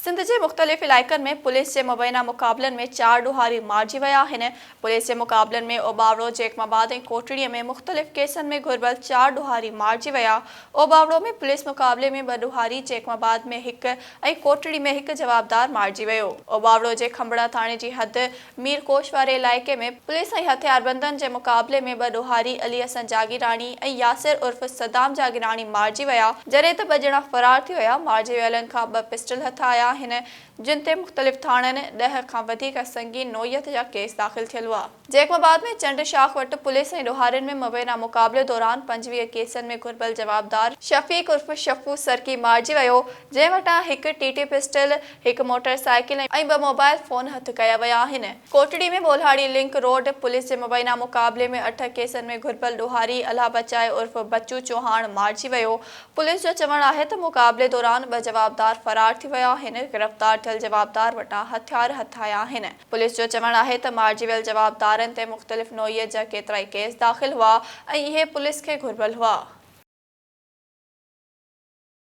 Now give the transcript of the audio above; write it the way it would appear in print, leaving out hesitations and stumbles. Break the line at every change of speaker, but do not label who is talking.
सिंध के मुख़्तलिफ़ इलाइक़नि में पुलिस के मुबैना मुक़ाबलनि में 4 ॾोहारी मारिजी विया आहिनि। पुलिस के मुक़ाबलनि में ओबावड़ो, जेकमाबाद ऐं कोटड़ीअ में मुख़्तलिफ़ केसनि में घुरिबल 4 ॾोहारी मारिजी विया। ओबावड़ो में पुलिस मुक़ाबले में 2 ॾोहारी, जेकमाबाद में 1 ऐं कोटड़ी में 1 जवाबदार मारिजी वियो। ओबावड़ो के खंबड़ा थाणे की हद मीरकोश वारे इलाइक़े में पुलिस ऐं हथियारबंदनि के मुक़ाबले में 2 ॾोहारी अली हसन जागीरानी ऐं यासिर उर्फ सदाम जागीरानी मारिजी विया, जॾहिं त 2 ॼणा फ़रार थी विया। मारिजी वियलनि खां 2 पिस्टल हथ आया आहिनि, जिन ते मुख़्तलिफ़ थाणनि 10 खां वधीक संगीन नोयत जा केस दाख़िल थियल हुआ। जेकमाबाद में चंड शाख वटि पुलिस ऐं ॾोहारियुनि में मुबैना मुक़ाबले दौरान 25 केसनि में घुरिबल जवाबदार शफ़ीक उर्फ शफ़ू सरकी मारिजी वियो, जंहिं वटां 1 टीटी पिस्टल, 1 मोटरसाइकिल ऐं 2 मोबाइल फ़ोन हथ कया विया आहिनि। कोटड़ी में बोल्हाड़ी लिंक रोड पुलिस जे मुबैना मुक़ाबले में 8 केसनि में घुरिबल ॾोहारी अल्लाह बचाए उर्फ बच्चू चौहान मारिजी वियो। पुलिस जो चवणु आहे त मुक़ाबले दौरान 2 जवाबदार फ़रार थी विया आहिनि। गिरफ़्तार थियल जवाबदार वटां हथियार हथ आया आहिनि। पुलिस जो चवणु आहे त मारिजी वियल जवाबदारनि ते मुख़्तलिफ़ नोयत जा केतिरा ई केस दाख़िल हुआ ऐं इहे पुलिस खे घुरिबल हुआ।